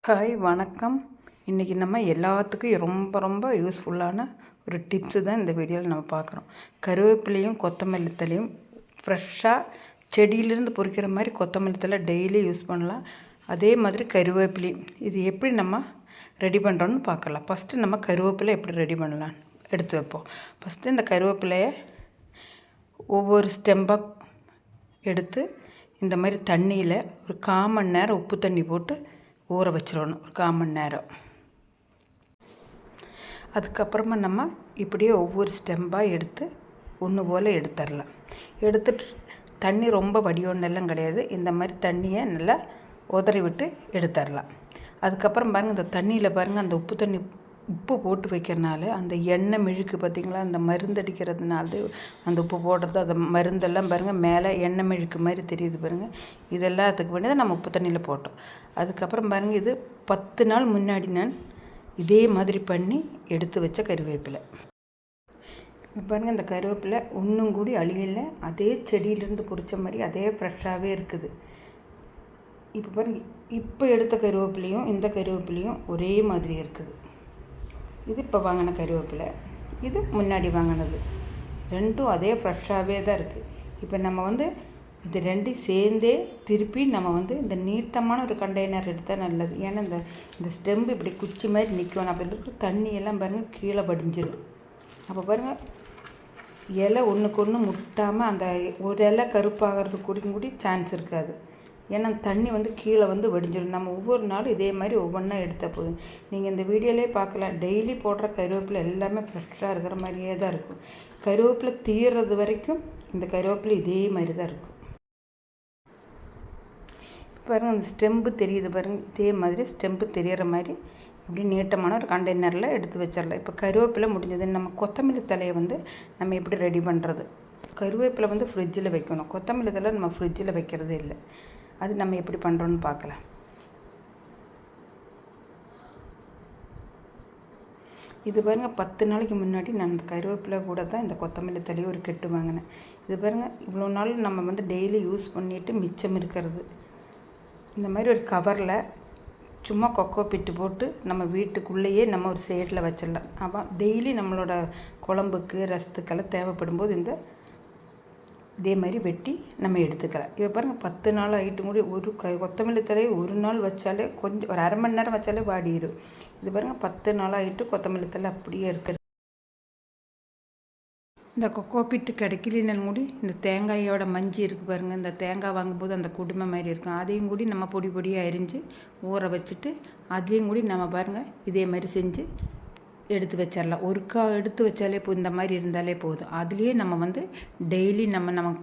Hi வணக்கம். இன்றைக்கி நம்ம எல்லாத்துக்கும் ரொம்ப ரொம்ப யூஸ்ஃபுல்லான ஒரு டிப்ஸு தான் இந்த வீடியோவில் நம்ம பார்க்குறோம். கருவேப்பிலையும் கொத்தமல்லி தழையும் ஃப்ரெஷ்ஷாக செடியிலேருந்து பொறிக்கிற மாதிரி கொத்தமல்லி தழை டெய்லி யூஸ் பண்ணலாம். அதே மாதிரி கருவேப்பிலையும் இது எப்படி நம்ம ரெடி பண்ணுறோன்னு பார்க்கலாம். ஃபஸ்ட்டு நம்ம கருவேப்பிலை எப்படி ரெடி பண்ணலாம் எடுத்து வைப்போம். ஃபஸ்ட்டு இந்த கருவேப்பிலையை ஒவ்வொரு ஸ்டெம்பாக எடுத்து இந்த மாதிரி தண்ணியில் ஒரு 1/4 மணி நேரம் உப்பு தண்ணி போட்டு ஊற வச்சிடணும். ஒரு 1/4 மணி நேரம். அதுக்கப்புறமா நம்ம இப்படியே ஒவ்வொரு ஸ்டெம்பாக எடுத்து ஒன்று போல் எடுத்துடலாம். எடுத்துட்டு தண்ணி ரொம்ப வடியோன்னெல்லாம் கிடையாது, இந்த மாதிரி தண்ணியை நல்லா உதறி விட்டு எடுத்துடலாம். அதுக்கப்புறம் பாருங்கள், இந்த தண்ணியில் பாருங்கள், அந்த உப்பு போட்டு வைக்கிறனால அந்த எண்ணெய் மெழுக்கு பார்த்திங்களா, அந்த மருந்து அடிக்கிறதுனால அந்த உப்பு போடுறது, அந்த மருந்தெல்லாம் பாருங்கள் மேலே எண்ணெய் மெழுக்கு மாதிரி தெரியுது பாருங்கள். இதெல்லாம் அதுக்கு வேண்டி தான் நம்ம உப்பு தண்ணியில் போட்டோம். அதுக்கப்புறம் பாருங்கள், இது 10 நாள் முன்னாடி நான் இதே மாதிரி பண்ணி எடுத்து வச்ச கருவேப்பிலை. பாருங்கள், இந்த கருவேப்பிலை ஒன்றும் கூடி அழியலை, அதே செடியிலேருந்து பொறிச்ச மாதிரி அதே ஃப்ரெஷ்ஷாகவே இருக்குது. இப்போ பாருங்கள், இப்போ எடுத்த கருவேப்பிலையும் இந்த கருவேப்பிலையும் ஒரே மாதிரி இருக்குது. இது இப்போ வாங்கின கருவேப்பிலை, இது முன்னாடி வாங்கினது, ரெண்டும் அதே ஃப்ரெஷ்ஷாகவே தான் இருக்குது. இப்போ நம்ம இது ரெண்டையும் சேர்ந்தே திருப்பி நம்ம இந்த நீட்டமான ஒரு கண்டெய்னர் எடுத்தால் நல்லது. ஏன்னா இந்த ஸ்டெம்பு இப்படி குச்சி மாதிரி நிற்கணும். அப்படி இருக்கிற தண்ணியெல்லாம் பாருங்கள் கீழே படிஞ்சிடும். அப்போ பாருங்கள், இலை ஒன்றுக்கு ஒன்று முட்டாமல் அந்த ஒரு இலை கருப்பாகிறதுக்கு கூடி சான்ஸ் இருக்காது. ஏன்னா தண்ணி கீழே வடிஞ்சிடும். நம்ம ஒவ்வொரு நாளும் இதே மாதிரி ஒவ்வொன்றா எடுத்தால் போதும். நீங்கள் இந்த வீடியோலே பார்க்கலாம், டெய்லி போடுற கருவேப்பிலை எல்லாமே ஃப்ரெஷ்ஷாக இருக்கிற மாதிரியே தான் இருக்கும். கருவேப்பிலை தீர்றது வரைக்கும் இந்த கருவேப்பிலை இதே மாதிரி தான் இருக்கும். பாருங்கள், அந்த ஸ்டெம்பு தெரியுது பாருங்கள், இதே மாதிரி ஸ்டெம்பு தெரிகிற மாதிரி இப்படி நீட்டமான ஒரு கண்டெய்னரில் எடுத்து வச்சிடலாம். இப்போ கருவேப்பிலை முடிஞ்சது. நம்ம கொத்தமல்லி தலையை நம்ம எப்படி ரெடி பண்ணுறது? கருவேப்பிலை ஃப்ரிட்ஜில் வைக்கணும். கொத்தமல்லி தழை நம்ம ஃப்ரிட்ஜில் வைக்கிறதே இல்லை. அது நம்ம எப்படி பண்ணுறோன்னு பார்க்கலாம். இது பாருங்கள், 10 நாளைக்கு முன்னாடி நான் இந்த கருவேப்பிலை கூட தான் இந்த கொத்தமல்லி தலையை ஒரு கெட்டு வாங்கினேன். இது பாருங்கள், இவ்வளோ நாள் நம்ம டெய்லி யூஸ் பண்ணிவிட்டு மிச்சம் இருக்கிறது. இந்த மாதிரி ஒரு கவரில் சும்மா கொக்கோ பிட்டு போட்டு நம்ம வீட்டுக்குள்ளேயே நம்ம ஒரு சைடில் வச்சிடலாம். அப்போ டெய்லி நம்மளோட குழம்புக்கு ரசத்துக்கெல்லாம் தேவைப்படும் போது இதே மாதிரி வெட்டி நம்ம எடுத்துக்கலாம். இப்போ பாருங்கள், 10 நாள் ஆகிட்டு கூட ஒரு கொத்தமல்லி தழையை ஒரு நாள் வச்சாலே கொஞ்சம் ஒரு 1/2 மணி நேரம் வச்சாலே வாடிடும். இது பாருங்கள், 10 நாள் ஆகிட்டு கொத்தமல்லி தழை அப்படியே இருக்குது. இந்த கொக்கோ பிட்டு கிடைக்கலின்னு கூடி இந்த தேங்காயோட மஞ்சி இருக்குது பாருங்கள். இந்த தேங்காய் வாங்கும்போது அந்த குடுமை மாதிரி இருக்கும், அதையும் கூடி நம்ம பொடி பொடியாக அரிஞ்சு ஊற வச்சுட்டு அதையும் கூடி நம்ம பாருங்கள் இதே மாதிரி செஞ்சு எடுத்து வச்சிடலாம். ஒருக்கா எடுத்து வச்சாலே இந்த மாதிரி இருந்தாலே போதும். அதுலேயே நம்ம டெய்லி நம்ம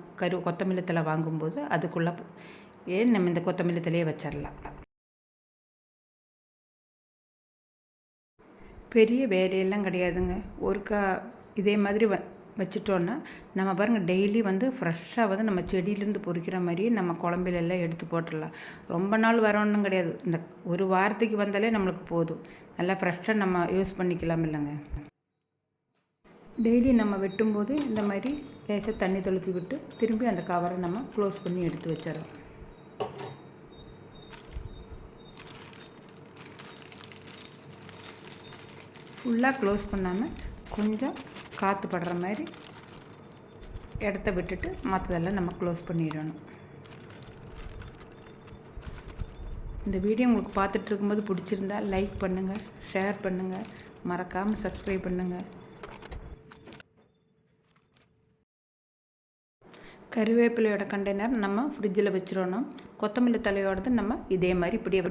கொத்தமல்லி தழை வாங்கும்போது அதுக்குள்ளே நம்ம இந்த கொத்தமல்லி தழையை வச்சிடலாம். பெரிய வேலையெல்லாம் கிடையாதுங்க. ஒருக்கா இதே மாதிரி வச்சிட்டோன்னா நம்ம பாருங்கள் டெய்லி ஃப்ரெஷ்ஷாக நம்ம செடியிலேருந்து பொறிக்கிற மாதிரியே நம்ம குழம்பிலெல்லாம் எடுத்து போட்டுடலாம். ரொம்ப நாள் வரணும்னு கிடையாது, இந்த ஒரு வாரத்துக்கு வந்தாலே நம்மளுக்கு போதும். நல்லா ஃப்ரெஷ்ஷாக நம்ம யூஸ் பண்ணிக்கலாம் இல்லைங்க. டெய்லி நம்ம வெட்டும்போது இந்த மாதிரி லேசாக தண்ணி தெளித்து விட்டு திரும்பி அந்த கவரை நம்ம க்ளோஸ் பண்ணி எடுத்து வச்சிடறோம். ஃபுல்லாக க்ளோஸ் பண்ணாமல் கொஞ்சம் காற்று படுற மாதிரி இடத்த விட்டுட்டு மற்றதெல்லாம் நம்ம க்ளோஸ் பண்ணிடணும். இந்த வீடியோ உங்களுக்கு பார்த்துட்டு இருக்கும்போது பிடிச்சிருந்தா லைக் பண்ணுங்கள், ஷேர் பண்ணுங்கள், மறக்காமல் சப்ஸ்கிரைப் பண்ணுங்கள். கருவேப்பிலையோட கண்டெய்னர் நம்ம ஃப்ரிட்ஜில் வச்சிடணும். கொத்தமல்லி தலையோடது நம்ம இதே மாதிரி இப்படியே